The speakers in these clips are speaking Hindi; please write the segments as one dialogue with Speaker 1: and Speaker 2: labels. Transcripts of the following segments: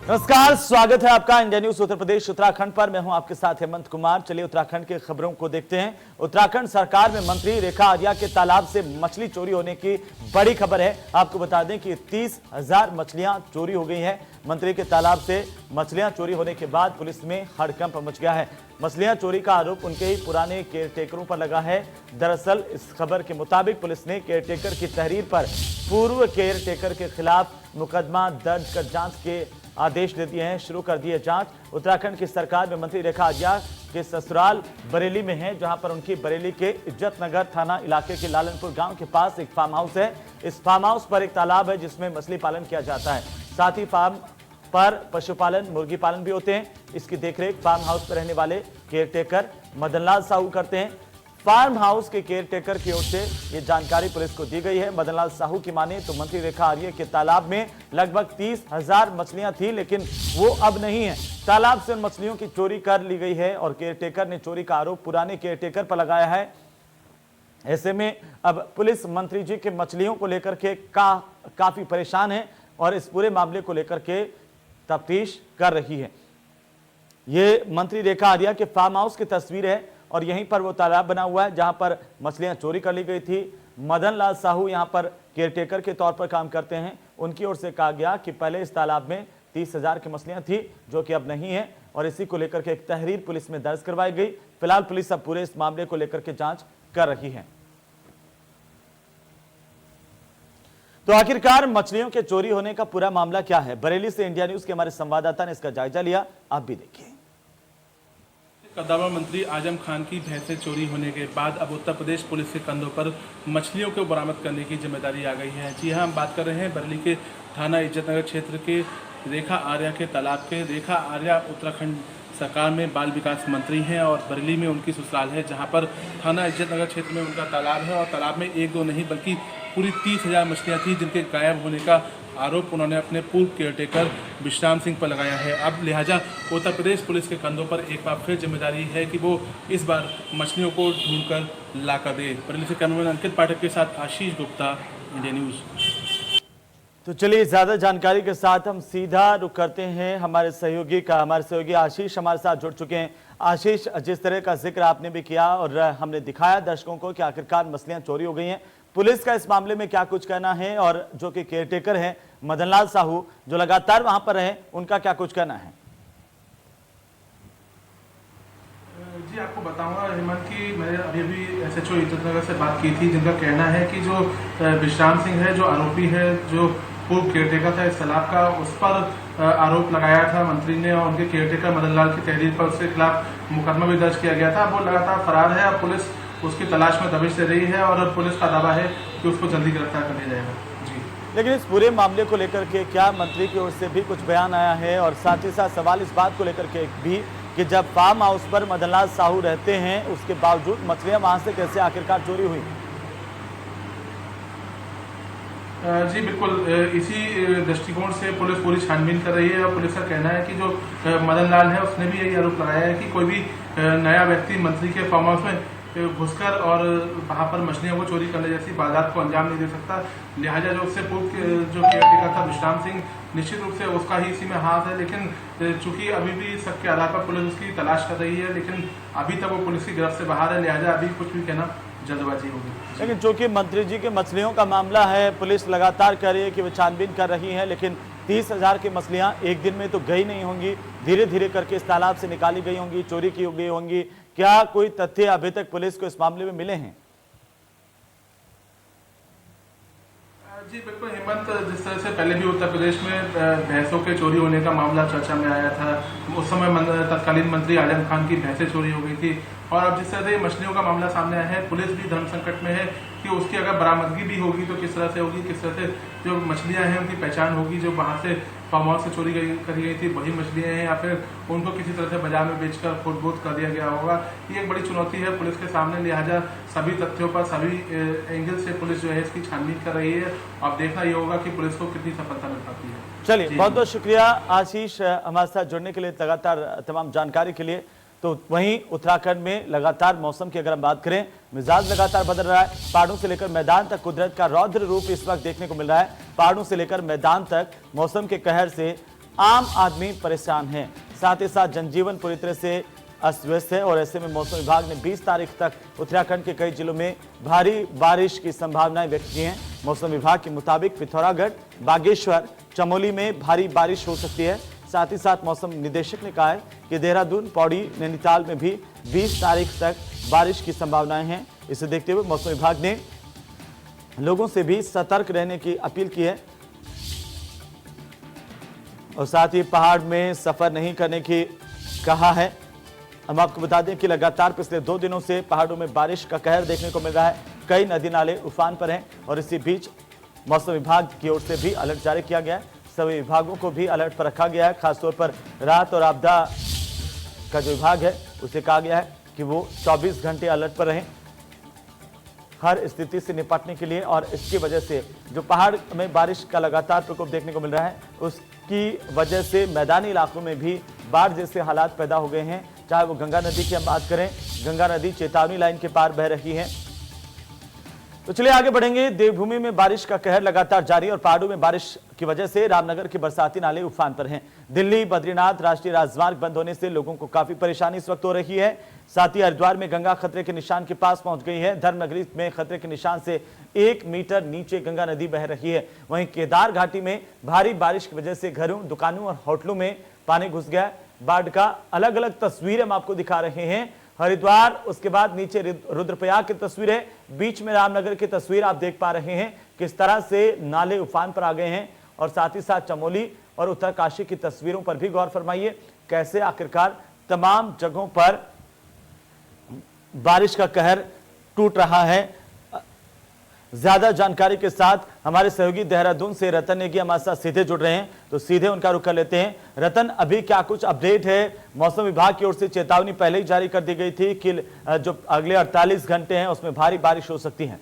Speaker 1: नमस्कार, स्वागत है आपका इंडिया न्यूज उत्तर प्रदेश उत्तराखंड पर। मैं हूं आपके साथ हेमंत कुमार। चलिए उत्तराखंड के खबरों को देखते हैं। उत्तराखंड सरकार में मंत्री रेखा आर्या के तालाब से मछली चोरी होने की बड़ी खबर है। आपको बता दें कि 30,000 मछलियां चोरी हो गई हैं। मंत्री के तालाब से मछलियां चोरी होने के बाद पुलिस में हड़कंप मच गया है। मछलियां चोरी का आरोप उनके ही पुराने केयरटेकरों पर लगा है। दरअसल इस खबर के मुताबिक पुलिस ने केयरटेकर की तहरीर पर पूर्व केयरटेकर के खिलाफ मुकदमा दर्ज कर जांच के आदेश दे दिए हैं। शुरू कर दिए जांच। उत्तराखंड की सरकार में मंत्री रेखा आर्या के ससुराल बरेली में है, जहां पर उनकी बरेली के इज्जत नगर थाना इलाके के लालनपुर गांव के पास एक फार्म हाउस है। इस फार्म हाउस पर एक तालाब है जिसमें मछली पालन किया जाता है। साथ ही फार्म पर पशुपालन, मुर्गी पालन भी होते हैं। इसकी देखरेख फार्म हाउस पर रहने वाले केयरटेकर मदनलाल साहू करते हैं। फार्म हाउस के केयरटेकर की ओर से ये जानकारी पुलिस को दी गई है। मदनलाल साहू की माने तो मंत्री रेखा आर्या के तालाब में लगभग 30,000 मछलियां थी, लेकिन वो अब नहीं है। तालाब से उन मछलियों की चोरी कर ली गई है और केयरटेकर ने चोरी का आरोप पुराने केयरटेकर पर लगाया है। ऐसे में अब पुलिस मंत्री जी के मछलियों को लेकर के काफी परेशान है और इस पूरे मामले को लेकर के तफ्तीश कर रही है। ये मंत्री रेखा आर्या के फार्म हाउस की तस्वीर है और यहीं पर वो तालाब बना हुआ है जहां पर मछलियां चोरी कर ली गई थी। मदन लाल साहू यहां पर केयरटेकर के तौर पर काम करते हैं। उनकी ओर से कहा गया कि पहले इस तालाब में 30,000 की मछलियां थी, जो कि अब नहीं है, और इसी को लेकर के एक तहरीर पुलिस में दर्ज करवाई गई। फिलहाल पुलिस अब पूरे इस मामले को लेकर के जांच कर रही है। तो आखिरकार मछलियों के चोरी होने का पूरा मामला क्या है? बरेली से इंडिया न्यूज के हमारे संवाददाता ने इसका जायजा लिया, आप भी देखिए।
Speaker 2: कद्दावर मंत्री आजम खान की भैंसें चोरी होने के बाद अब उत्तर प्रदेश पुलिस के कंधों पर मछलियों को बरामद करने की जिम्मेदारी आ गई है। जी हां, हम बात कर रहे हैं बरेली के थाना इज्जतनगर क्षेत्र के रेखा आर्या के तालाब के। रेखा आर्या उत्तराखंड सरकार में बाल विकास मंत्री हैं और बरेली में उनकी ससुराल है, जहां पर थाना इज्जतनगर क्षेत्र में उनका तालाब है और तालाब में एक दो नहीं बल्कि पूरी 30,000 मछलियाँ थी, जिनके गायब होने का आरोप उन्होंने अपने पूर्व केयरटेकर विश्राम सिंह पर लगाया है। अब लिहाजा उत्तर प्रदेश पुलिस के कंधों पर एक बार फिर जिम्मेदारी है कि वो इस बार मछलियों को ढूंढकर ला कर दे। बरेली से कैमरामैन अंकित पाठक के साथ आशीष गुप्ता, इंडिया न्यूज़।
Speaker 1: तो चलिए ज्यादा जानकारी के साथ हम सीधा रुख करते हैं हमारे सहयोगी आशीष हमारे साथ जुड़ चुके हैं। आशीष, जिस तरह का जिक्र आपने भी किया और हमने दिखाया दर्शकों को कि आखिरकार मछलियां चोरी हो गई हैं, पुलिस का इस मामले में क्या कुछ कहना है और जो कि केयरटेकर हैं मदनलाल साहू जो लगातार वहां पर रहे, उनका क्या कुछ कहना है?
Speaker 2: जी, आपको बताऊंगा हेमंत की मैंने अभी भी SHO इज्जतनगर से बात की थी, जिनका कहना है कि जो विश्राम सिंह है, जो आरोपी है, जो पूर्व केयरटेकर था इस तालाब का, उस पर आरोप लगाया था मंत्री ने और उनके केयरटेकर मदनलाल की तहरीर पर उसके खिलाफ मुकदमा भी दर्ज किया गया था। वो लगातार फरार है। अब पुलिस उसकी तलाश में दबिश दे रही है और पुलिस का दावा है कि उसको जल्दी गिरफ्तार कर लिया जाएगा। जी,
Speaker 1: लेकिन इस पूरे मामले को लेकर के क्या मंत्री की ओर से भी कुछ बयान आया है? और साथ ही साथ सवाल इस बात को लेकर के भी कि जब फार्म हाउस पर मदनलाल साहू रहते हैं, उसके बावजूद मछलियां वहां से कैसे आखिरकार चोरी हुई?
Speaker 2: जी बिल्कुल, इसी दृष्टिकोण से पुलिस पूरी छानबीन कर रही है और पुलिस का कहना है कि जो मदनलाल है उसने भी यही आरोप लगाया है कि कोई भी नया व्यक्ति मंत्री के फार्म हाउस में घुसकर और वहां पर मछलियों को चोरी करने जैसी वारदात को अंजाम नहीं दे सकता। लिहाजा जो उससे पूर्व जो केयरटेकर था विश्राम सिंह, निश्चित रूप से उसका ही इसी में हाथ है। लेकिन चूंकि अभी भी शक के आधार पर पुलिस उसकी तलाश कर रही है, लेकिन अभी तक वो पुलिस की गिरफ्त से बाहर है। लिहाजा अभी कुछ भी कहना जल्दबाजी होगी।
Speaker 1: लेकिन चूंकि मंत्री जी के मछलियों का मामला है, पुलिस लगातार कह रही है कि वो छानबीन कर रही है, लेकिन 30,000 की मछलियां एक दिन में तो गई नहीं होंगी, धीरे धीरे करके इस तालाब से निकाली गई होंगी, चोरी की गई होंगी। क्या कोई तथ्य अभी तक पुलिस को इस मामले में मिले हैं?
Speaker 2: जी बिल्कुल हेमंत, जिस तरह से पहले भी उत्तर प्रदेश में भैंसों के चोरी होने का मामला चर्चा में आया था, उस समय तत्कालीन मंत्री आजम खान की भैंसें चोरी हो गई थी। और अब जिस तरह से मछलियों का मामला सामने आया है, पुलिस भी धर्म संकट में है कि उसकी अगर बरामदगी भी होगी तो किस तरह से होगी, किस तरह से जो मछलियां हैं उनकी पहचान होगी, जो वहां से फार्म हाउस से चोरी करी गई थी वही मछलियां हैं, या फिर उनको किसी तरह से बाजार में बेचकर फुटबोध कर दिया गया होगा। ये एक बड़ी चुनौती है पुलिस के सामने। लिहाजा सभी तथ्यों पर, सभी एंगल से पुलिस जो है इसकी छानबीन कर रही है। अब देखना ये होगा कि पुलिस को कितनी सफलता मिल पाती है।
Speaker 1: चलिए, बहुत बहुत शुक्रिया आशीष हमारे साथ जुड़ने के लिए, लगातार तमाम जानकारी के लिए। तो वहीं उत्तराखंड में लगातार मौसम की अगर हम बात करें, मिजाज लगातार बदल रहा है। पहाड़ों से लेकर मैदान तक कुदरत का रौद्र रूप इस वक्त देखने को मिल रहा है। पहाड़ों से लेकर मैदान तक मौसम के कहर से आम आदमी परेशान है। साथ ही साथ जनजीवन पूरी तरह से अस्त व्यस्त है और ऐसे में मौसम विभाग ने 20 तारीख तक उत्तराखंड के कई जिलों में भारी बारिश की संभावनाएं व्यक्त की हैं। मौसम विभाग के मुताबिक पिथौरागढ़, बागेश्वर, चमोली में भारी बारिश हो सकती है। साथ ही साथ मौसम निदेशक ने कहा है कि देहरादून, पौड़ी, नैनीताल में भी 20 तारीख तक बारिश की संभावनाएं हैं। इसे देखते हुए मौसम विभाग ने लोगों से भी सतर्क रहने की अपील की है और साथ ही पहाड़ में सफर नहीं करने की कहा है। हम आपको बता दें कि लगातार पिछले 2 दिनों से पहाड़ों में बारिश का कहर देखने को मिल रहा है। कई नदी नाले उफान पर हैं और इसी बीच मौसम विभाग की ओर से भी अलर्ट जारी किया गया है। सभी विभागों को भी अलर्ट पर रखा गया है। खासतौर पर राहत और आपदा का जो विभाग है उसे कहा गया है कि वो 24 घंटे अलर्ट पर रहें हर स्थिति से निपटने के लिए। और इसकी वजह से जो पहाड़ में बारिश का लगातार प्रकोप देखने को मिल रहा है उसकी वजह से मैदानी इलाकों में भी बाढ़ जैसे हालात पैदा हो गए हैं। चाहे वो गंगा नदी की हम बात करें, गंगा नदी चेतावनी लाइन के पार बह रही है। तो चलिए आगे बढ़ेंगे। देवभूमि में बारिश का कहर लगातार जारी और पहाड़ों में बारिश की वजह से रामनगर के बरसाती नाले उफान पर हैं। दिल्ली बद्रीनाथ राष्ट्रीय राजमार्ग बंद होने से लोगों को काफी परेशानी इस वक्त हो रही है। साथ ही हरिद्वार में गंगा खतरे के निशान के पास पहुंच गई है। धर्मनगरी में खतरे के निशान से 1 मीटर नीचे गंगा नदी बह रही है। वहीं केदार घाटी में भारी बारिश की वजह से घरों, दुकानों और होटलों में पानी घुस गया। बाढ़ का अलग अलग तस्वीर हम आपको दिखा रहे हैं। हरिद्वार, उसके बाद नीचे रुद्रप्रयाग की तस्वीर है, बीच में रामनगर की तस्वीर आप देख पा रहे हैं किस तरह से नाले उफान पर आ गए हैं। और साथ ही साथ चमोली और उत्तरकाशी की तस्वीरों पर भी गौर फरमाइए कैसे आखिरकार तमाम जगहों पर बारिश का कहर टूट रहा है। ज्यादा जानकारी के साथ हमारे सहयोगी देहरादून से रतन नेगी हमारे साथ सीधे जुड़ रहे हैं, तो सीधे उनका रुख कर लेते हैं। रतन, अभी क्या कुछ अपडेट है? मौसम विभाग की ओर से चेतावनी पहले ही जारी कर दी गई थी कि जो अगले 48 घंटे हैं उसमें भारी बारिश हो सकती है।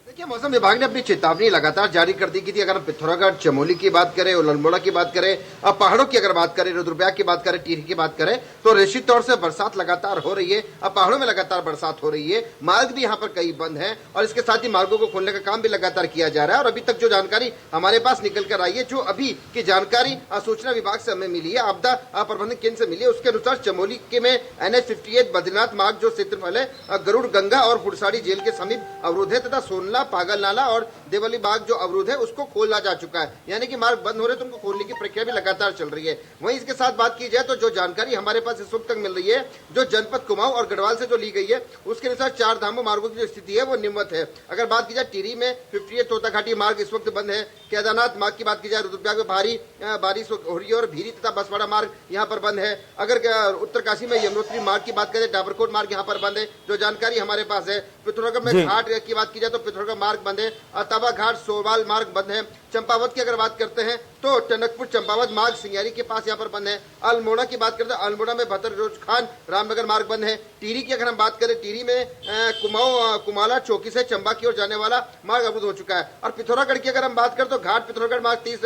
Speaker 3: देखिए, मौसम विभाग ने अपनी चेतावनी लगातार जारी कर दी थी। अगर हम पिथौरागढ़, चमोली की बात करें और अल्मोड़ा की बात करें, अब पहाड़ों की अगर बात करें, रुद्रप्रयाग की बात करें, टिहरी की बात करें, तो निश्चित तौर से बरसात लगातार हो रही है। अब पहाड़ों में लगातार बरसात हो रही है। मार्ग भी यहाँ पर कई बंद हैं और इसके साथ ही मार्गों को खोलने का काम भी लगातार किया जा रहा है। और अभी तक जो जानकारी हमारे पास निकल कर आई है, जो अभी की जानकारी सूचना विभाग से हमें मिली है, आपदा प्रबंधन केंद्र से मिली है, उसके अनुसार चमोली के में NH-58 बद्रीनाथ मार्ग जो क्षेत्रफल है गरुड़ गंगा और हुड़साड़ी जेल के समीप अवरुद्ध है तथा सोनला, पागल नाला और देवली बाग जो अवरुद्ध है उसको खोला जा चुका है। यानी कि मार्ग बंद हो रहे तो उनको खोलने की प्रक्रिया भी लगातार चल रही है। वहीं इसके साथ बात की जाए तो जो जानकारी हमारे पास इस वक्त तक मिल रही है, जो जनपद कुमाऊं और गढ़वाल से जो ली गई है, उसके अनुसार 4 धामों मार्गों की जो स्थिति है वो निम्नवत है। अगर बात की जाए टिहरी में 58 तोताघाटी मार्ग इस वक्त बंद है। केदारनाथ मार्ग की बात की जाए, रुद्रप्रयाग में भारी बारिश हो रही है और भीरी तथा बसवाड़ा मार्ग यहाँ पर बंद है। अगर उत्तरकाशी में यमुनोत्री मार्ग की बात करें, डाबरकोट मार्ग यहाँ पर बंद है, जो जानकारी हमारे पास है। पिथौरागढ़ में घाट की बात की जाए तो पिथौरागढ़ मार्ग बंद है। तवा घाट, सोवाल मार्ग बंद है। चंपावत की अगर बात करते हैं तो टनकपुर चंपावत मार्ग सिंगारी के पास यहाँ पर बंद है। अल्मोड़ा की बात करते हैं, अल्मोड़ा में भतरजोज खान रामनगर मार्ग बंद है। टिहरी की अगर हम बात करें, टिहरी में कुमाला चौकी से चंबा की ओर जाने वाला मार्ग अवरुद्ध हो चुका है। और पिथौरागढ़ की अगर हम बात करें तो घाट पिथौरागढ़ मार्ग 30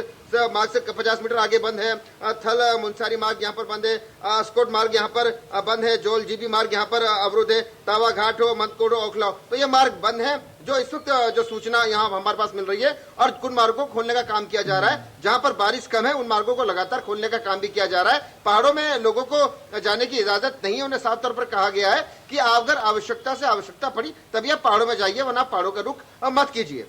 Speaker 3: मार्ग से 50 मीटर आगे बंद है। थल मुंसारी मार्ग यहाँ पर बंद है। अस्कोट मार्ग यहाँ पर बंद है। जोल जीबी मार्ग यहाँ पर अवरुद्ध है। तावा घाट हो, मंदकोट हो, ओखला, तो ये मार्ग बंद है। जो इस वक्त जो सूचना यहाँ हमारे पास मिल रही है, और कुछ मार्गों को खोलने का काम किया जा रहा है। जहां पर बारिश कम है उन मार्गों को लगातार खोलने का काम भी किया जा रहा है। पहाड़ों में लोगों को जाने की इजाजत नहीं है। उन्हें साफ तौर पर कहा गया है कि अगर आवश्यकता से आवश्यकता पड़ी तभी आप पहाड़ों में जाइए, वरना पहाड़ों का रुख मत कीजिए।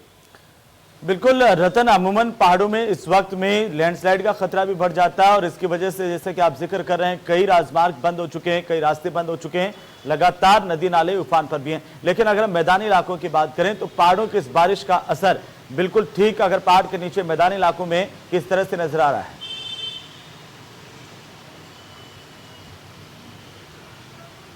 Speaker 1: बिल्कुल रतन, अमूमन पहाड़ों में इस वक्त में लैंडस्लाइड का खतरा भी बढ़ जाता है और इसकी वजह से जैसे कि आप जिक्र कर रहे हैं, कई राजमार्ग बंद हो चुके हैं, कई रास्ते बंद हो चुके हैं, लगातार नदी नाले उफान पर भी हैं। लेकिन अगर हम मैदानी इलाकों की बात करें तो पहाड़ों की इस बारिश का असर बिल्कुल ठीक अगर पहाड़ के नीचे मैदानी इलाकों में किस तरह से नजर आ रहा है?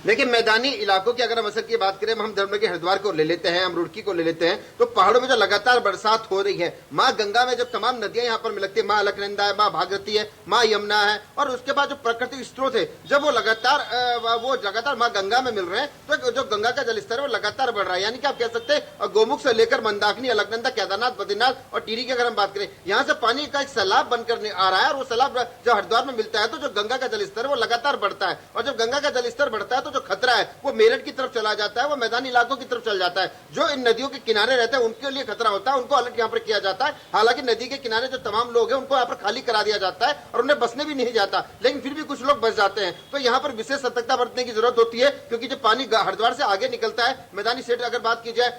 Speaker 3: लेकिन मैदानी इलाकों की अगर हम असर की बात करें, हम धर्मनगर के हरिद्वार को ले लेते हैं, हम रुड़की को ले लेते हैं, तो पहाड़ों में जो लगातार बरसात हो रही है, माँ गंगा में जब तमाम नदियां यहाँ पर मिलती है, माँ अलकनंदा है, माँ भागीरथी है, माँ यमुना है, और उसके बाद जो प्राकृतिक स्रोत है जब वो लगातार माँ गंगा में मिल रहे हैं, तो जो गंगा का जलस्तर है वो लगातार बढ़ रहा है। यानी कि आप कह सकते हैं गोमुख से लेकर मंदाकिनी, अलकनंदा, केदारनाथ, बद्रीनाथ और टिहरी की अगर हम बात करें, यहाँ से पानी का एक सैलाब बनकर आ रहा है। और वो सैलाब जब हरिद्वार में मिलता है तो जो गंगा का जलस्तर है वो लगातार बढ़ता है, और जब गंगा का जलस्तर बढ़ता है तो जो खतरा है वो मेरठ की तरफ चला जाता है, वो मैदानी इलाकों की तरफ चल जाता है। जो इन नदियों के किनारे रहते हैं उनके लिए खतरा होता है, उनको अलर्ट यहाँ पर किया जाता है। हालांकि नदी के किनारे जो तमाम लोग हैं उनको यहाँ पर खाली करा दिया जाता है और उन्हें बसने भी नहीं जाता, लेकिन फिर भी कुछ लोग बस जाते हैं। तो यहाँ पर विशेष सतर्कता बरतने की जरूरत होती है, क्योंकि जो पानी हरिद्वार से आगे निकलता है, मैदानी क्षेत्र अगर बात की जाए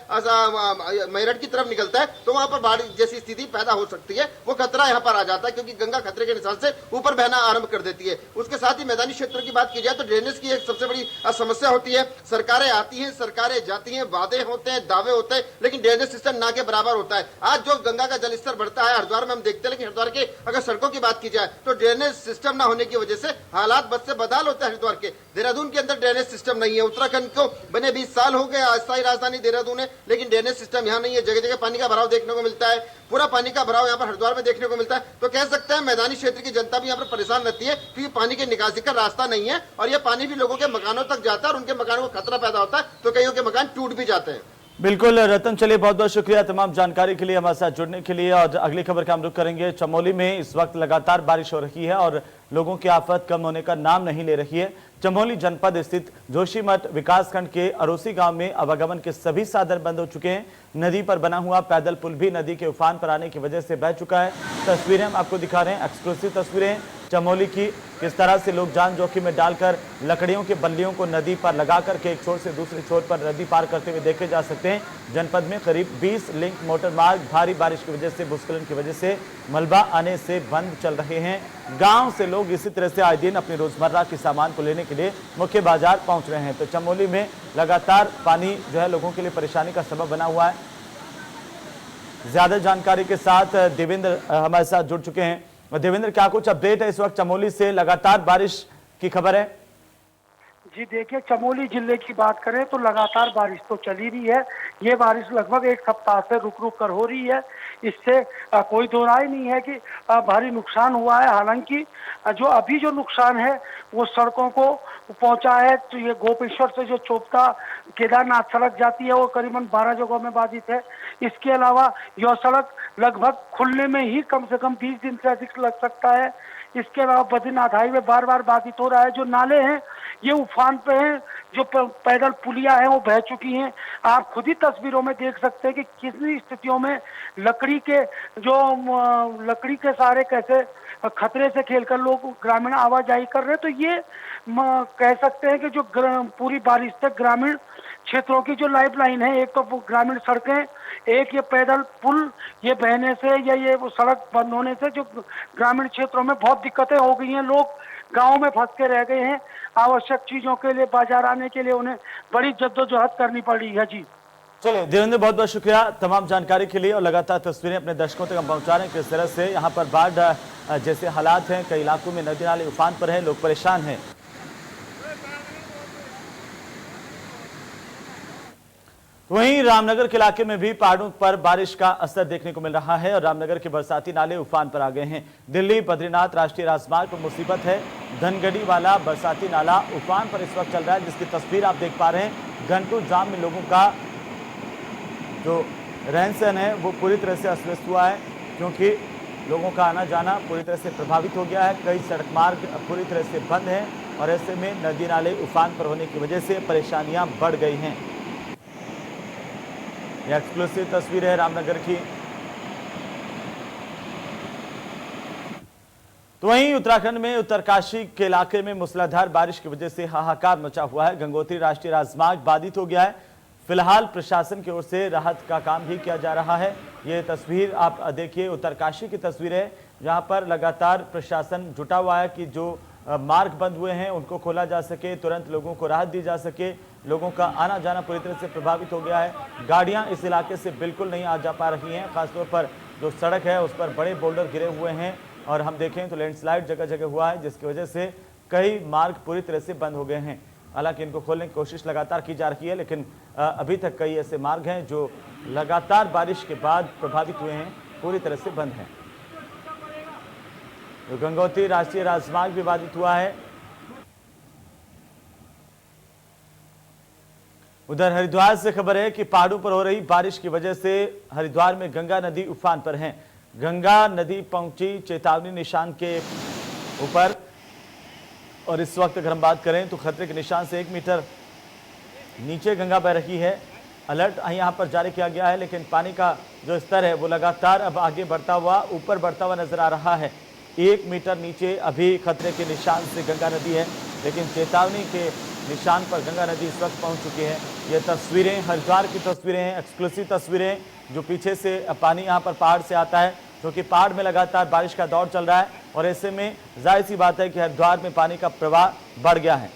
Speaker 3: मेरठ की तरफ निकलता है, तो वहां पर बाढ़ जैसी स्थिति पैदा हो सकती है। वो खतरा यहाँ पर आ जाता है, क्योंकि गंगा खतरे के निशान से ऊपर बहना आरंभ कर देती है। उसके साथ ही मैदानी क्षेत्रों की बात की जाए तो ड्रेनेज की एक सबसे बड़ी समस्या होती है। सरकारें आती हैं, सरकारें जाती हैं, वादे होते हैं, दावे होते हैं, लेकिन ड्रेनेज सिस्टम ना के बराबर होता है। आज जो गंगा का जलस्तर बढ़ता है हरिद्वार में हम देखते हैं, लेकिन हरिद्वार के अगर सड़कों की बात की जाए तो ड्रेनेज सिस्टम ना होने की वजह से हालात बद से बदहाल होता है। हरिद्वार के देहरादून के अंदर ड्रेनेज सिस्टम नहीं है। उत्तराखंड को बने 20 साल हो गए, अस्थायी राजधानी देहरादून है, लेकिन ड्रेनेज सिस्टम यहाँ नहीं है। जगह जगह पानी का भराव देखने को मिलता है, पूरा पानी का भराव यहाँ पर हरिद्वार में देखने को मिलता है। तो कह सकते हैं मैदानी क्षेत्र की जनता भी यहाँ पर परेशान रहती है, क्योंकि पानी की निकासी का रास्ता नहीं है और यह पानी भी लोगों के मकानों तक जाता है और उनके मकानों को खतरा पैदा होता है, तो कईयों के मकान टूट भी जाते हैं।
Speaker 1: बिल्कुल रतन, चलिए बहुत बहुत शुक्रिया तमाम जानकारी के लिए, हमारे साथ जुड़ने के लिए। और अगली खबर का हम रुख करेंगे। चमोली में इस वक्त लगातार बारिश हो रही है और लोगों की आफत कम होने का नाम नहीं ले रही है। चमोली जनपद स्थित जोशीमठ विकासखंड के अरोसी गांव में आवागमन के सभी साधन बंद हो चुके हैं। नदी पर बना हुआ पैदल पुल भी नदी के उफान पर आने की वजह से बह चुका है। तस्वीरें हम आपको दिखा रहे हैं, एक्सक्लूसिव तस्वीरें चमोली की, किस तरह से लोग जान जोखिम में डालकर लकड़ियों के बल्लियों को नदी पर लगाकर के एक छोर से दूसरे छोर पर नदी पार करते हुए देखे जा सकते हैं। जनपद में करीब 20 लिंक मोटर मार्ग भारी बारिश की वजह से, भूस्खलन की वजह से, मलबा आने से बंद चल रहे हैं। गांव से लोग इसी तरह से आए दिन अपने रोजमर्रा के सामान को लेने के लिए मुख्य बाजार पहुंच रहे हैं। तो चमोली में लगातार पानी जो है लोगों के लिए परेशानी का सबब बना हुआ है। ज्यादा जानकारी के साथ देवेंद्र हमारे साथ जुड़ चुके हैं। देवेंद्र, क्या कुछ अपडेट है इस वक्त चमोली से? लगातार बारिश की खबर है।
Speaker 4: जी देखिए, चमोली जिले की बात करें तो लगातार बारिश तो चली रही है। ये बारिश लगभग एक सप्ताह से रुक रुक कर हो रही है। इससे कोई दो राय नहीं है कि भारी नुकसान हुआ है। हालांकि जो अभी जो नुकसान है वो सड़कों को पहुंचा है। तो ये गोपेश्वर से जो चोपता केदारनाथ सड़क जाती है वो करीबन 12 जगहों में बाधित है। इसके अलावा यह सड़क लगभग खुलने में ही कम से कम 20 दिन से अधिक लग सकता है। इसके अलावा बद्रीनाथ हाईवे बार बार बाधित हो रहा है। जो नाले हैं ये उफान पे हैं, जो पैदल पुलिया हैं वो बह चुकी हैं। आप खुद ही तस्वीरों में देख सकते हैं कि कितनी स्थितियों में लकड़ी के सहारे कैसे खतरे से खेलकर लोग ग्रामीण आवाजाही कर रहे हैं। तो ये कह सकते हैं कि जो पूरी बारिश से ग्रामीण क्षेत्रों की जो लाइफलाइन है, एक तो ग्रामीण सड़कें, एक ये पैदल पुल ये बहने से या ये सड़क बंद होने से जो ग्रामीण क्षेत्रों में बहुत दिक्कतें हो गई हैं। लोग गांव में फंस के रह गए हैं। आवश्यक चीजों के लिए बाजार आने के लिए उन्हें बड़ी जद्दोजहद करनी पड़ी है। जी
Speaker 1: चलिए देवेंद्र, बहुत बहुत शुक्रिया तमाम जानकारी के लिए। और लगातार तस्वीरें अपने दर्शकों तक हम पहुंचा रहे हैं किस तरह से यहाँ पर बाढ़ जैसे हालात हैं। कई इलाकों में नदी नाले उफान पर है, लोग परेशान हैं। वहीं रामनगर के इलाके में भी पहाड़ों पर बारिश का असर देखने को मिल रहा है और रामनगर के बरसाती नाले उफान पर आ गए हैं। दिल्ली बद्रीनाथ राष्ट्रीय राजमार्ग पर मुसीबत है। धनगढ़ी वाला बरसाती नाला उफान पर इस वक्त चल रहा है, जिसकी तस्वीर आप देख पा रहे हैं। घंटों जाम में लोगों का जो रहन सहन है वो पूरी तरह से अस्त व्यस्त हुआ है, क्योंकि लोगों का आना जाना पूरी तरह से प्रभावित हो गया है। कई सड़क मार्ग पूरी तरह से बंद हैं और ऐसे में नदी नाले उफान पर होने की वजह से परेशानियां बढ़ गई हैं। यह एक्सक्लूसिव तस्वीर है रामनगर की। तो वहीं उत्तराखंड में उत्तरकाशी के इलाके में मूसलाधार बारिश की वजह से हाहाकार मचा हुआ है। गंगोत्री राष्ट्रीय राजमार्ग बाधित हो गया है। फिलहाल प्रशासन की ओर से राहत का काम भी किया जा रहा है। ये तस्वीर आप देखिए, उत्तरकाशी की तस्वीर है, जहां पर लगातार प्रशासन जुटा हुआ है कि जो मार्ग बंद हुए हैं उनको खोला जा सके, तुरंत लोगों को राहत दी जा सके। लोगों का आना जाना पूरी तरह से प्रभावित हो गया है। गाड़ियां इस इलाके से बिल्कुल नहीं आ जा पा रही हैं। खासतौर पर जो सड़क है उस पर बड़े बोल्डर गिरे हुए हैं और हम देखें तो लैंडस्लाइड जगह जगह हुआ है, जिसकी वजह से कई मार्ग पूरी तरह से बंद हो गए हैं। हालांकि इनको खोलने की कोशिश लगातार की जा रही है, लेकिन अभी तक कई ऐसे मार्ग हैं जो लगातार बारिश के बाद प्रभावित हुए हैं, पूरी तरह से बंद हैं। तो गंगोत्री राष्ट्रीय राजमार्ग भी बाधित हुआ है। उधर हरिद्वार से खबर है कि पहाड़ों पर हो रही बारिश की वजह से हरिद्वार में गंगा नदी उफान पर है। गंगा नदी पहुंची चेतावनी निशान के ऊपर। और इस वक्त अगर हम बात करें तो खतरे के निशान से 1 मीटर नीचे गंगा बह रही है। अलर्ट यहाँ पर जारी किया गया है, लेकिन पानी का जो स्तर है वो लगातार अब आगे बढ़ता हुआ ऊपर बढ़ता हुआ नजर आ रहा है। 1 मीटर नीचे अभी खतरे के निशान से गंगा नदी है, लेकिन चेतावनी के निशान पर गंगा नदी इस वक्त पहुंच चुकी है। ये तस्वीरें हरिद्वार की तस्वीरें हैं, एक्सक्लूसिव तस्वीरें, जो पीछे से पानी यहाँ पर पहाड़ से आता है, क्योंकि पहाड़ में लगातार बारिश का दौर चल रहा है और ऐसे में जाहिर सी बात है कि हरिद्वार में पानी का प्रवाह बढ़ गया है।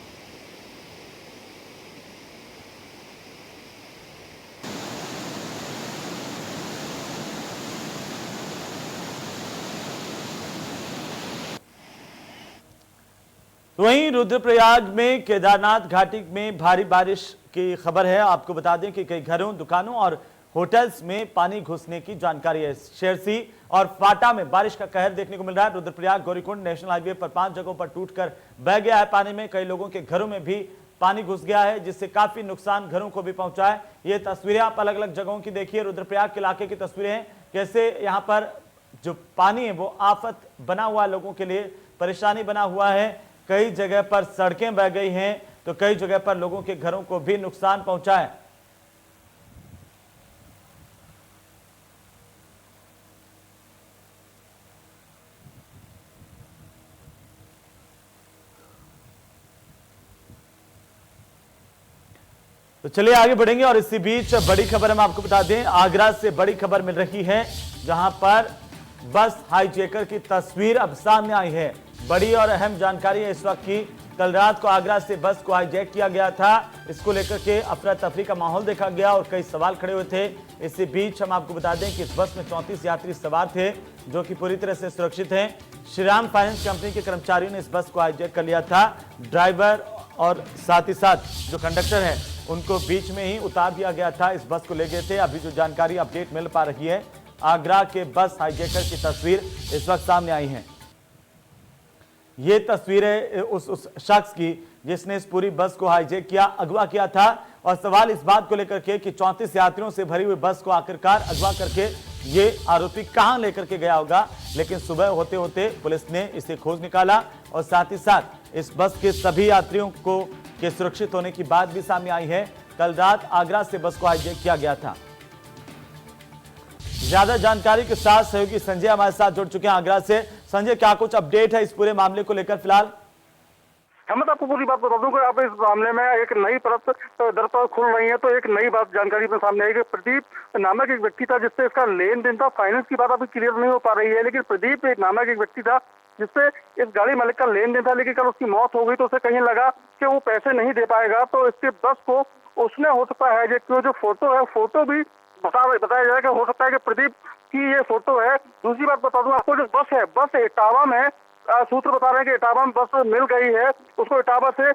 Speaker 1: वहीं रुद्रप्रयाग में केदारनाथ घाटी में भारी बारिश की खबर है। आपको बता दें कि कई घरों, दुकानों और होटल्स में पानी घुसने की जानकारी है। शेरसी और फाटा में बारिश का कहर देखने को मिल रहा है। रुद्रप्रयाग गौरीकुंड नेशनल हाईवे पर 5 जगहों पर टूटकर बह गया है पानी में। कई लोगों के घरों में भी पानी घुस गया है, जिससे काफी नुकसान घरों को भी पहुंचा है। ये तस्वीरें आप अलग अलग जगहों की देखिए। रुद्रप्रयाग के इलाके की तस्वीरें हैं, कैसे यहाँ पर जो पानी है वो आफत बना हुआ है, लोगों के लिए परेशानी बना हुआ है। कई जगह पर सड़कें बह गई हैं, तो कई जगह पर लोगों के घरों को भी नुकसान पहुंचा है। तो चलिए आगे बढ़ेंगे और इसी बीच बड़ी खबर हम आपको बता दें, आगरा से बड़ी खबर मिल रही है, जहां पर बस हाईजैकर की तस्वीर अब सामने आई है। बड़ी और अहम जानकारी है इस वक्त की। कल रात को आगरा से बस को हाईजैक किया गया था। इसको लेकर के अफरा तफरी का माहौल देखा गया और कई सवाल खड़े हुए थे। इसी बीच हम आपको बता दें कि इस बस में 34 यात्री सवार थे, जो कि पूरी तरह से सुरक्षित हैं। श्रीराम फाइनेंस कंपनी के कर्मचारियों ने इस बस को हाईजैक कर लिया था। ड्राइवर और साथ ही साथ जो कंडक्टर है उनको बीच में ही उतार दिया गया था। इस बस को ले गए थे। अभी जो जानकारी अपडेट मिल पा रही है, आगरा के बस हाईजैकर की तस्वीर इस वक्त सामने आई है। ये तस्वीर है उस शख्स की जिसने इस पूरी बस को हाईजैक किया, अगवा किया था। और सवाल इस बात को लेकर के कि 34 यात्रियों से भरी हुई बस को आखिरकार अगवा करके ये आरोपी कहां लेकर के गया होगा। लेकिन सुबह होते होते पुलिस ने इसे खोज निकाला और साथ ही साथ इस बस के सभी यात्रियों को के सुरक्षित होने की बात भी सामने आई है। कल रात आगरा से बस को हाईजैक किया गया था। ज्यादा जानकारी के साथ सहयोगी संजय हमारे साथ जुड़ चुके हैं आगरा से। संजय, क्या कुछ अपडेट है इस पूरे मामले को लेकर फिलहाल?
Speaker 5: हेमंत, आपको पूरी बात बता दूं कि आप इस मामले में एक नई परत दरअसल खुल रही है। तो एक नई बात जानकारी में सामने आई कि प्रदीप नामक एक व्यक्ति था जिससे इसका लेन देन था। फाइनेंस की बात अभी क्लियर नहीं हो पा रही है, लेकिन प्रदीप एक नामक एक व्यक्ति था जिससे इस गाड़ी मालिक का लेन देन था। लेकिन कल उसकी मौत हो गई तो उसे कहीं लगा कि वो पैसे नहीं दे पाएगा, तो इसके बस को उसने हो सकता है जो फोटो है, फोटो भी बताया जाए कि हो सकता है कि प्रदीप की ये फोटो है। दूसरी बात बता दूं आपको, जो बस है, बस इटावा में सूत्र बता रहे हैं कि इटावा में बस मिल गई है। उसको इटावा से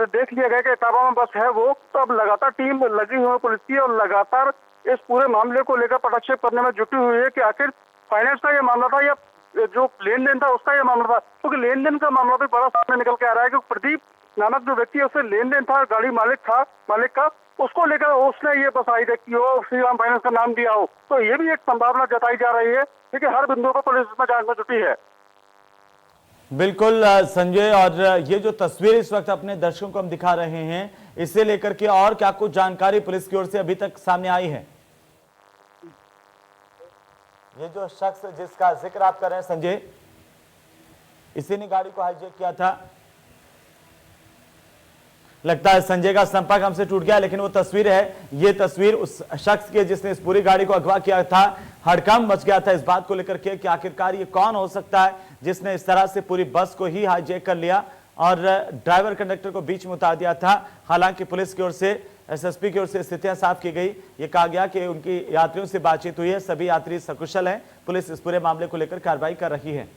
Speaker 5: देख लिया गया कि इटावा में बस है वो। तो अब लगातार टीम लगी हुई है पुलिस की और लगातार इस पूरे मामले को लेकर पटाक्षेप करने में जुटी हुई है कि आखिर फाइनेंस का ये मामला था या जो लेन देन था उसका ये मामला था। क्योंकि लेन देन का मामला भी बड़ा सामने निकल के आ रहा है कि प्रदीप नामक जो व्यक्ति है उससे लेन देन था, गाड़ी मालिक का, उसको लेकर उसने ये बस हाईजैक की हो, श्रीराम फाइनेंस का नाम दिया हो। तो ये भी एक संभावना जताई जा रही है, क्योंकि हर बिंदु पर पुलिस इसमें जांच में जुटी है।
Speaker 1: बिल्कुल संजय, और ये जो तस्वीर इस वक्त अपने दर्शकों को हम दिखा रहे हैं, इसे लेकर के और क्या कुछ जानकारी पुलिस की ओर से अभी तक सामने आई है? ये जो शख्स जिसका जिक्र आप कर रहे हैं संजय, इसी ने गाड़ी को हाईजैक किया था। लगता है संजय का संपर्क हमसे टूट गया, लेकिन वो तस्वीर है, ये तस्वीर उस शख्स की जिसने इस पूरी गाड़ी को अगवा किया था। हड़कंप मच गया था इस बात को लेकर के कि आखिरकार ये कौन हो सकता है जिसने इस तरह से पूरी बस को ही हाईजैक कर लिया और ड्राइवर कंडक्टर को बीच में उतार दिया था। हालांकि पुलिस की ओर से, एसएसपी की ओर से स्थितियां साफ की गई। ये कहा गया कि उनकी यात्रियों से बातचीत हुई है, सभी यात्री सकुशल हैं। पुलिस इस पूरे मामले को लेकर कार्रवाई कर रही है।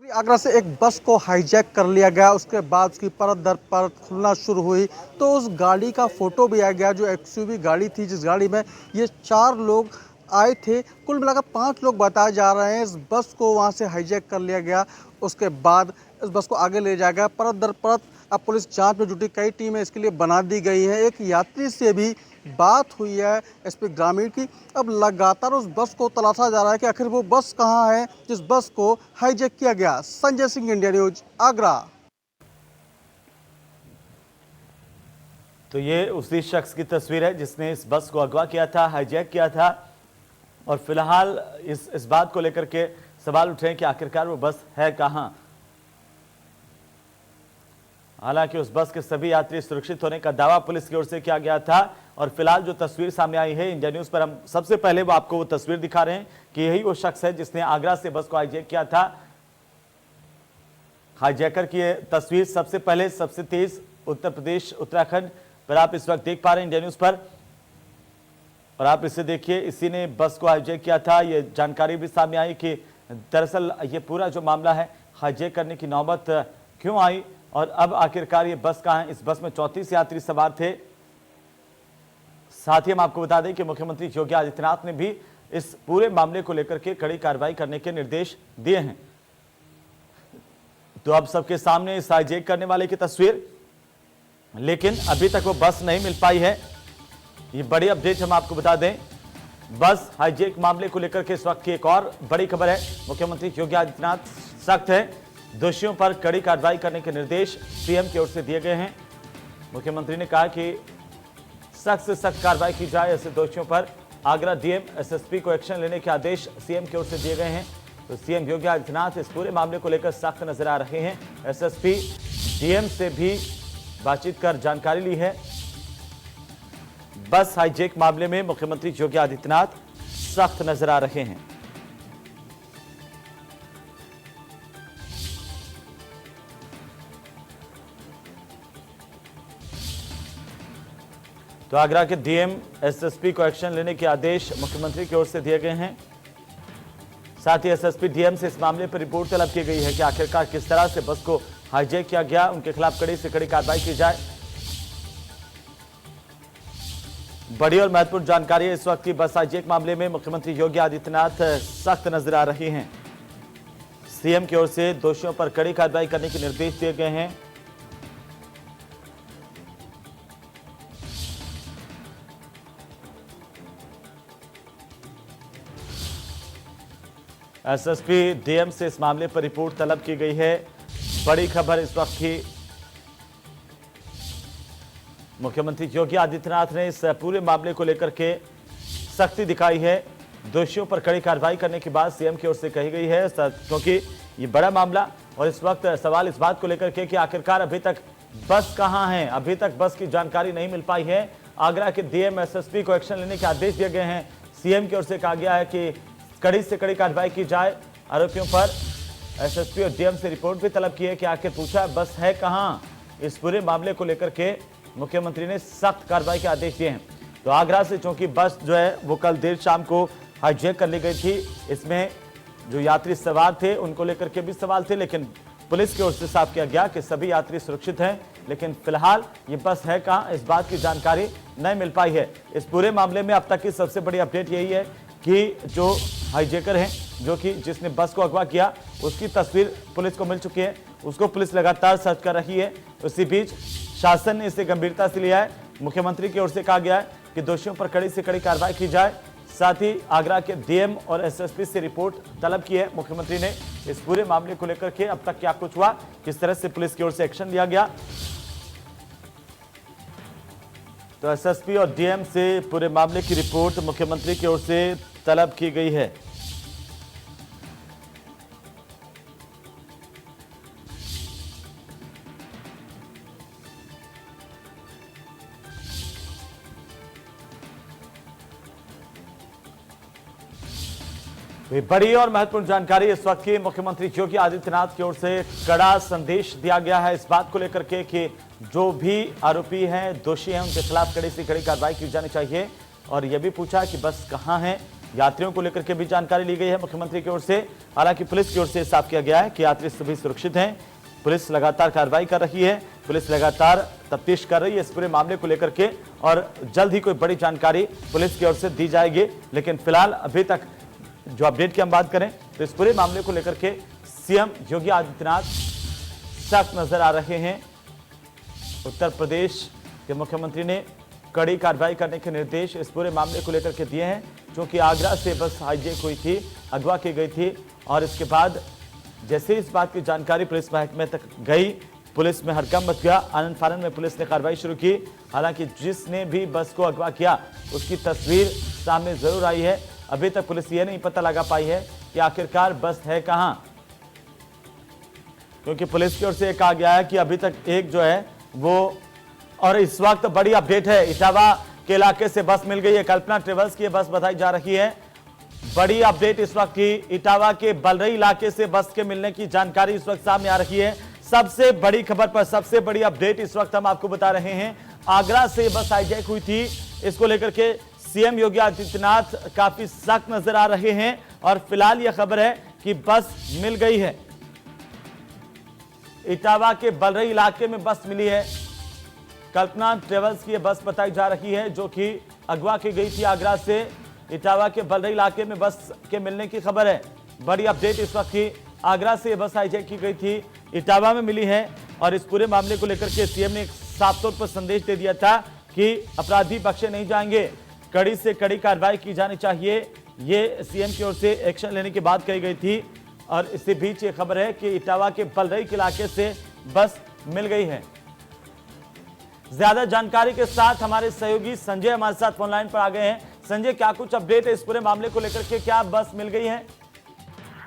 Speaker 6: आगरा से एक बस को हाईजैक कर लिया गया, उसके बाद उसकी परत दर परत खुलना शुरू हुई तो उस गाड़ी का फोटो भी आ गया, जो एक्सयूवी गाड़ी थी, जिस गाड़ी में ये 4 लोग आए थे। कुल मिलाकर 5 लोग बताए जा रहे हैं। इस बस को वहां से हाईजैक कर लिया गया, उसके बाद इस बस को आगे ले जाया गया। परत दर परत अब पुलिस जांच में जुटी, कई टीमें इसके लिए बना दी गई है। एक यात्री से भी बात हुई है एसपी ग्रामीण की। अब लगातार उस बस को तलाशा जा रहा है कि आखिर वो बस कहाँ है जिस बस को हाईजैक किया गया। Sanjay Singh, India news, Agra.
Speaker 1: तो ये उसी शख्स की तस्वीर है जिसने इस बस को अगवा किया था, हाईजैक किया था, और फिलहाल इस बात को लेकर के सवाल उठे कि आखिरकार वो बस है कहां। हालांकि उस बस के सभी यात्री सुरक्षित होने का दावा पुलिस की ओर से किया गया था, और फिलहाल जो तस्वीर सामने आई है इंडिया न्यूज पर, हम सबसे पहले वो आपको वो तस्वीर दिखा रहे हैं कि यही वो शख्स है जिसने आगरा से बस को हाईजैक किया था। हाईजैकर की ये तस्वीर सबसे पहले सबसे तेज उत्तर प्रदेश उत्तराखंड पर आप इस वक्त देख पा रहे हैं इंडिया न्यूज पर, और आप इसे देखिए, इसी ने बस को हाईजैक किया था। ये जानकारी भी सामने आई कि दरअसल ये पूरा जो मामला है, हाईजैक करने की नौबत क्यों आई और अब आखिरकार ये बस कहां है। इस बस में 34 यात्री सवार थे। साथ ही हम आपको बता दें कि मुख्यमंत्री योगी आदित्यनाथ ने भी इस पूरे मामले को लेकर के कड़ी कार्रवाई करने के निर्देश दिए हैं। तो अब सबके सामने इस हाईजैक करने वाले की तस्वीर, लेकिन अभी तक वो बस नहीं मिल पाई है। ये बड़ी अपडेट हम आपको बता दें, बस हाईजैक मामले को लेकर के इस वक्त की एक और बड़ी खबर है। मुख्यमंत्री योगी आदित्यनाथ सख्त है, दोषियों पर कड़ी कार्रवाई करने के निर्देश सीएम की ओर से दिए गए हैं। मुख्यमंत्री ने कहा कि सख्त से सख्त कार्रवाई की जाए ऐसे दोषियों पर। आगरा डीएम एसएसपी को एक्शन लेने के आदेश सीएम की ओर से दिए गए हैं। तो सीएम योगी आदित्यनाथ इस पूरे मामले को लेकर सख्त नजर आ रहे हैं। एसएसपी डीएम से भी बातचीत कर जानकारी ली है। बस हाईजैक मामले में मुख्यमंत्री योगी आदित्यनाथ सख्त नजर आ रहे हैं। तो आगरा के डीएम एसएसपी को एक्शन लेने के आदेश मुख्यमंत्री की ओर से दिए गए हैं। साथ ही एसएसपी डीएम से इस मामले पर रिपोर्ट तलब की गई है कि आखिरकार किस तरह से बस को हाईजैक किया गया, उनके खिलाफ कड़ी से कड़ी कार्रवाई की जाए। बड़ी और महत्वपूर्ण जानकारी है इस वक्त की। बस हाईजैक मामले में मुख्यमंत्री योगी आदित्यनाथ सख्त नजर आ रहे हैं। सीएम की ओर से दोषियों पर कड़ी कार्रवाई करने के निर्देश दिए गए हैं। एसएसपी डीएम से इस मामले पर रिपोर्ट तलब की गई है। बड़ी खबर इस वक्त की, मुख्यमंत्री योगी आदित्यनाथ ने इस पूरे मामले को लेकर के सख्ती दिखाई है। दोषियों पर कड़ी कार्रवाई करने की बात सीएम की ओर से कही गई है, क्योंकि ये बड़ा मामला, और इस वक्त सवाल इस बात को लेकर के कि आखिरकार अभी तक बस कहां है। अभी तक बस की जानकारी नहीं मिल पाई है। आगरा के डीएम एसएसपी को एक्शन लेने के आदेश दिए गए हैं। सीएम की ओर से कहा गया है कि कड़ी से कड़ी कार्रवाई की जाए आरोपियों पर। एसएसपी और डीएम से रिपोर्ट भी तलब की है कि आखिर पूछा बस है कहां। इस पूरे मामले को लेकर के मुख्यमंत्री ने सख्त कार्रवाई के आदेश दिए हैं। तो आगरा से चूंकि बस जो है वो कल देर शाम को हाईजैक कर ली गई थी, इसमें जो यात्री सवार थे उनको लेकर के भी सवाल थे, लेकिन पुलिस की ओर से साफ किया गया कि सभी यात्री सुरक्षित हैं। लेकिन फिलहाल ये बस है कहां, इस बात की जानकारी नहीं मिल पाई है। इस पूरे मामले में अब तक की सबसे बड़ी अपडेट यही है कि जो हाईजैकर हैं, जो कि जिसने बस को अगवा किया, उसकी तस्वीर पुलिस को मिल चुकी है। उसको पुलिस लगातार सर्च कर रही है। उसी बीच शासन ने इसे गंभीरता से लिया है। मुख्यमंत्री की ओर से कहा गया है कि दोषियों पर कड़ी से कड़ी कार्रवाई की जाए। साथ ही आगरा के डीएम और एसएसपी से रिपोर्ट तलब की है मुख्यमंत्री ने। इस पूरे मामले को लेकर के अब तक क्या कुछ हुआ, किस तरह से पुलिस की ओर से एक्शन लिया गया। तो एसएसपी और डीएम से पूरे मामले की रिपोर्ट मुख्यमंत्री की ओर से तलब की गई है। ये बड़ी और महत्वपूर्ण जानकारी इस वक्त की। मुख्यमंत्री योगी आदित्यनाथ की ओर से कड़ा संदेश दिया गया है इस बात को लेकर के कि जो भी आरोपी हैं, दोषी हैं, उनके खिलाफ कड़ी से कड़ी कार्रवाई की जानी चाहिए। और यह भी पूछा कि बस कहां है। यात्रियों को लेकर के भी जानकारी ली गई है मुख्यमंत्री की ओर से। हालांकि पुलिस की ओर से साफ किया गया है कि यात्री सभी सुरक्षित हैं। पुलिस लगातार कार्रवाई कर रही है, पुलिस लगातार तफ्तीश कर रही है इस पूरे मामले को लेकर के, और जल्द ही कोई बड़ी जानकारी पुलिस की ओर से दी जाएगी। लेकिन फिलहाल अभी तक जो अपडेट की हम बात करें तो इस पूरे मामले को लेकर के सीएम योगी आदित्यनाथ सख्त नजर आ रहे हैं। उत्तर प्रदेश के मुख्यमंत्री ने कड़ी कार्रवाई करने के निर्देश इस पूरे मामले को लेकर के दिए हैं, क्योंकि आगरा से बस हाईजैक हुई थी, अगवा की गई थी और इसके बाद जैसे इस बात की जानकारी पुलिस महकमे तक गई, पुलिस में हड़कंप मच गया। आनंद फानन में पुलिस ने कार्रवाई शुरू की। हालांकि जिसने भी बस को अगवा किया उसकी तस्वीर सामने जरूर आई है। अभी तक पुलिस ये नहीं पता लगा पाई है कि आखिरकार बस है कहां, क्योंकि पुलिस की ओर से कहा गया है कि अभी तक एक जो है वो, और इस वक्त बड़ी अपडेट है, इटावा के इलाके से बस मिल गई है। कल्पना ट्रेवल्स की बस बताई जा रही है। बड़ी अपडेट इस वक्त की, इटावा के बलरई इलाके से बस के मिलने की जानकारी इस वक्त सामने आ रही है। सबसे बड़ी खबर पर सबसे बड़ी अपडेट इस वक्त हम आपको बता रहे हैं। आगरा से बस हाईजैक हुई थी, इसको लेकर के सीएम योगी आदित्यनाथ काफी सख्त नजर आ रहे हैं और फिलहाल यह खबर है कि बस मिल गई है। इटावा के बलरई इलाके में बस मिली है। कल्पना ट्रेवल्स की बस बताई जा रही है, जो कि अगवा की गई थी आगरा से। इटावा के बलरई इलाके में बस के मिलने की खबर है। बड़ी अपडेट इस वक्त की, आगरा से बस हाईजैक की गई थी, इटावा में मिली है और इस पूरे मामले को लेकर के सीएम ने एक साफ तौर पर संदेश दे दिया था कि अपराधी बख्शे नहीं जाएंगे, कड़ी से कड़ी कार्रवाई की जानी चाहिए। ये सीएम की ओर से एक्शन लेने की बात कही गई थी और इसी बीच ये खबर है कि इटावा के बलरई के इलाके से बस मिल गई है। ज्यादा जानकारी के साथ हमारे सहयोगी संजय हमारे साथ फोन लाइन पर आ गए हैं। संजय, क्या कुछ अपडेट है इस पूरे मामले को लेकर के, क्या बस मिल गई है?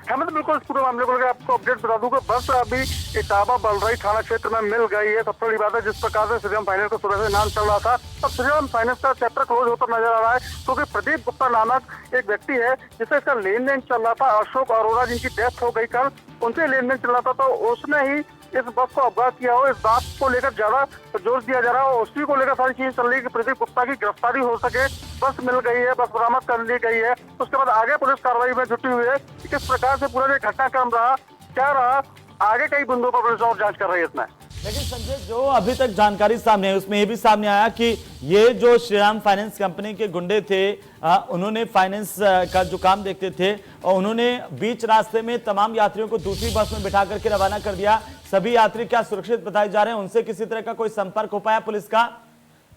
Speaker 5: हेमंत, बिल्कुल इस पूरे मामले को लेकर आपको अपडेट बता दूं कि बस अभी इटावा बलरई थाना क्षेत्र में मिल गई है। सबसे बड़ी बात है, जिस प्रकार से श्रीराम फाइनेंस का सुबह से नाम चल रहा था, अब श्रीराम फाइनेंस का चैप्टर क्लोज होता नजर आ रहा है, क्योंकि प्रदीप गुप्ता नामक एक व्यक्ति है जिससे इसका लेन देन चल रहा था। अशोक अरोड़ा जिनकी डेथ हो गई कल, उनसे लेन देन चल रहा था, तो उसने ही इस बस को अगवा किया हो, इस बात को लेकर ज्यादा जोर दिया जा रहा है। उसी को लेकर सारी चीजें चल रही है कि प्रदीप गुप्ता की गिरफ्तारी हो सके। बस मिल गई है, बस बरामद कर ली गई है। उसके बाद आगे पुलिस कार्रवाई में जुटी हुई है। किस प्रकार से पूरा घटनाक्रम रहा, क्या रहा, आगे कई बिंदुओं पर पुलिस और जांच कर रही है इसमें।
Speaker 1: लेकिन संजय, जो अभी तक जानकारी सामने है उसमें यह भी सामने आया कि ये जो श्रीराम फाइनेंस कंपनी के गुंडे थे, उन्होंने फाइनेंस का जो काम देखते थे और उन्होंने बीच रास्ते में तमाम यात्रियों को दूसरी बस में बिठा करके रवाना कर दिया। सभी यात्री क्या सुरक्षित बताए जा रहे हैं? उनसे किसी तरह का कोई संपर्क हो पाया पुलिस का?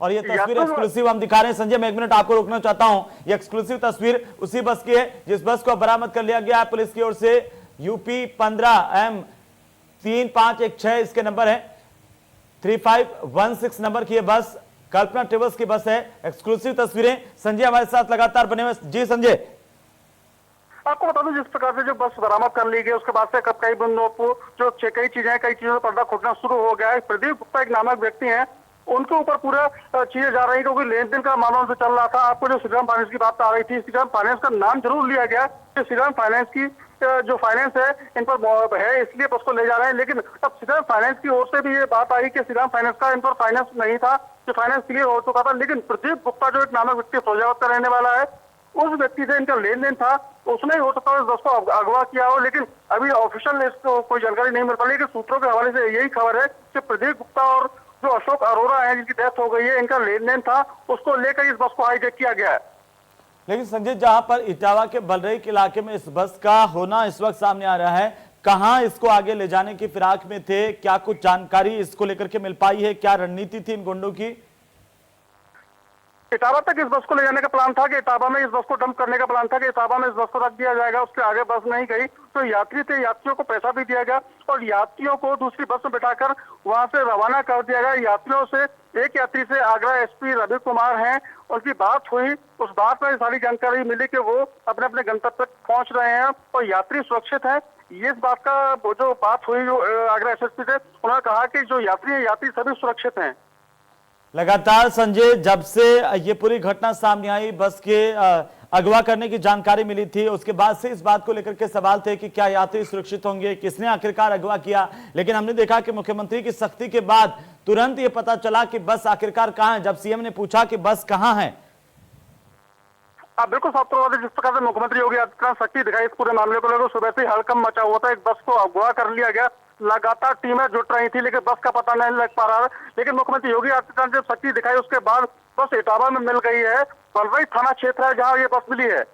Speaker 1: और ये तस्वीर एक्सक्लूसिव हम दिखा रहे हैं। संजय, मैं 1 मिनट आपको रोकना चाहता हूं। ये एक्सक्लूसिव तस्वीर उसी बस की है जिस बस को बरामद कर लिया गया है पुलिस की ओर से। यूपी 15M 3516 इसके नंबर है, 3516 नंबर की ये बस कल्पना ट्रेवल्स की बस है। एक्सक्लूसिव तस्वीरें, संजय हमारे साथ लगातार बने हुए। जी संजय,
Speaker 5: आपको बता दूं, जिस प्रकार से जो बस बरामद कर ली गई उसके बाद से कई बिंदुओं को जो कई चीजों पर पर्दा खुलना शुरू हो गया है। प्रदीप गुप्ता एक नामक व्यक्ति हैं, उनके ऊपर पूरा चीजें जा रही है, क्योंकि लेन देन का मामला से चल रहा था। आपको जो श्रीराम फाइनेंस की बात आ रही थी, श्रीराम फाइनेंस का नाम जरूर लिया गया कि श्रीराम फाइनेंस की जो फाइनेंस है इन पर है, इसलिए बस को ले जा रहे हैं। लेकिन अब श्रीराम फाइनेंस की ओर से भी ये बात आई कि श्रीराम फाइनेंस का इन पर फाइनेंस नहीं था, जो फाइनेंस क्लियर हो चुका था। लेकिन प्रदीप गुप्ता जो एक नामक व्यक्ति फौजाबाद का रहने वाला है, उस व्यक्ति से इनका लेन देन था, उसने ही हो सकता है इस बस को अगवा किया हो। लेकिन अभी ऑफिशियल इसको कोई जानकारी नहीं मिल पा रही। लेकिन सूत्रों के हवाले से यही खबर है कि प्रदीप गुप्ता और जो अशोक अरोड़ा है जिनकी डेथ हो गई है, इनका लेन देन था, उसको लेकर इस बस को हाईजैक किया गया है।
Speaker 1: लेकिन संजय, जहां पर इटावा के बलरई के इलाके में इस बस का होना इस वक्त सामने आ रहा है, कहां इसको आगे ले जाने की फिराक में थे? क्या कुछ जानकारी इसको लेकर के मिल पाई है? क्या रणनीति थी इन गुंडों की?
Speaker 5: इटावा तक इस बस को ले जाने का प्लान था कि इटावा में इस बस को डंप करने का प्लान था कि इटावा में इस बस को रख दिया जाएगा, उसके आगे बस नहीं गई तो यात्री थे, यात्रियों को पैसा भी दिया गया और यात्रियों को दूसरी बस में बिठाकर वहां से रवाना कर दिया गया। यात्रियों से एक यात्री से आगरा एसपी रवि कुमार हैं, उनकी बात हुई, उस बात में सारी जानकारी मिली कि वो अपने अपने गंतव्य तक पहुंच रहे हैं और यात्री सुरक्षित है। ये इस बात का जो बात हुई जो आगरा एसएसपी से, उन्होंने कहा कि जो यात्री है, यात्री सभी सुरक्षित हैं।
Speaker 1: लगातार संजय, जब से ये पूरी घटना सामने आई, बस के अगवा करने की जानकारी मिली थी, उसके बाद से इस बात को लेकर के सवाल थे कि क्या यात्री सुरक्षित होंगे, किसने आखिरकार अगवा किया। लेकिन हमने देखा कि मुख्यमंत्री की सख्ती के बाद तुरंत ये पता चला कि बस आखिरकार कहां है। जब सीएम ने पूछा कि बस कहां है,
Speaker 5: आप बिल्कुल साफ तौर पर जिस प्रकार से मुख्यमंत्री योगी आदित्यनाथ सख्ती दिखाई इस पूरे मामले को लेकर, सुबह से हड़कंप मचा हुआ था। एक बस को अगवा कर लिया गया, लगातार टीमें जुट रही थी, लेकिन बस का पता नहीं लग पा रहा है। लेकिन मुख्यमंत्री योगी आदित्यनाथ ने जब सख्ती दिखाई उसके बाद बस इटावा में मिल गई है। बलरई थाना क्षेत्र है जहां ये बस मिली है।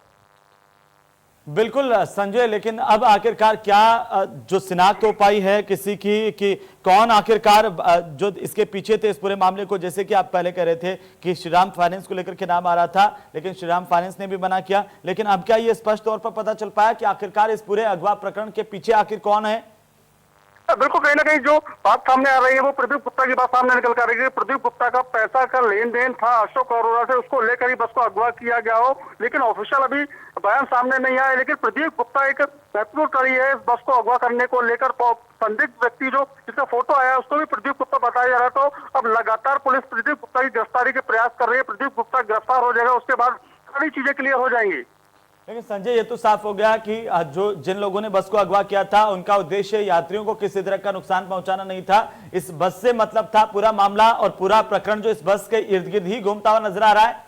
Speaker 1: बिल्कुल संजय, लेकिन अब आखिरकार क्या जो शिनाख्त हो पाई है किसी की कि कौन आखिरकार जो इसके पीछे थे इस पूरे मामले को? जैसे कि आप पहले कह रहे थे कि श्रीराम फाइनेंस को लेकर के नाम आ रहा था, लेकिन श्रीराम फाइनेंस ने भी मना किया, लेकिन अब क्या ये स्पष्ट तौर पर पता चल पाया कि आखिरकार इस पूरे अगवा प्रकरण के पीछे आखिर कौन है?
Speaker 5: बिल्कुल, कहीं ना कहीं जो बात सामने आ रही है वो प्रदीप गुप्ता की बात सामने निकल कर रही है। प्रदीप गुप्ता का पैसा का लेन देन था अशोक अरोड़ा से, उसको लेकर ही बस को अगवा किया गया हो, लेकिन ऑफिशियल अभी बयान सामने नहीं आया। लेकिन प्रदीप गुप्ता एक महत्वपूर्ण कड़ी है इस बस को अगवा करने को लेकर। संदिग्ध व्यक्ति जो जिसका फोटो आया उसको भी प्रदीप गुप्ता बताया जा रहा है। तो अब लगातार पुलिस प्रदीप गुप्ता की गिरफ्तारी के प्रयास कर रही है। प्रदीप गुप्ता गिरफ्तार हो जाएगा, उसके बाद सारी चीजें क्लियर हो जाएंगी।
Speaker 1: लेकिन संजय, ये तो साफ हो गया कि जो जिन लोगों ने बस को अगवा किया था उनका उद्देश्य यात्रियों को किसी तरह का नुकसान पहुंचाना नहीं था। इस बस से मतलब था पूरा मामला और पूरा प्रकरण जो इस बस के इर्द गिर्द ही घूमता हुआ नजर आ रहा है।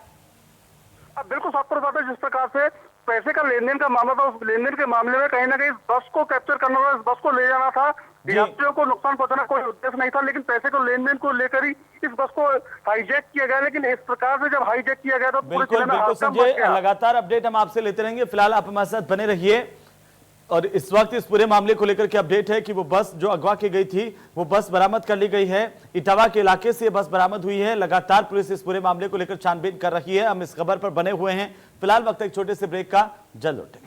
Speaker 5: अब बिल्कुल साफ तौर पर जिस प्रकार से पैसे का लेन देन का मामला था, उस लेन देन के मामले में कहीं ना कहीं इस बस को कैप्चर करना था, इस बस को ले जाना था, यात्रियों को नुकसान पहुंचाना कोई उद्देश्य नहीं था। लेकिन पैसे को लेन देन को लेकर ही इस बस को हाईजैक किया गया। लेकिन इस प्रकार से जब हाईजैक किया गया तो
Speaker 1: बिल्कुल संजय, लगातार अपडेट हम आपसे लेते रहेंगे। फिलहाल आप हमारे साथ बने रहिए। और इस वक्त इस पूरे मामले को लेकर के अपडेट है कि वो बस जो अगवा की गई थी वो बस बरामद कर ली गई है। इटावा के इलाके से बस बरामद हुई है। लगातार पुलिस इस पूरे मामले को लेकर छानबीन कर रही है। हम इस खबर पर बने हुए हैं। फिलहाल वक्त एक छोटे से ब्रेक का, जल्द लौटेंगे।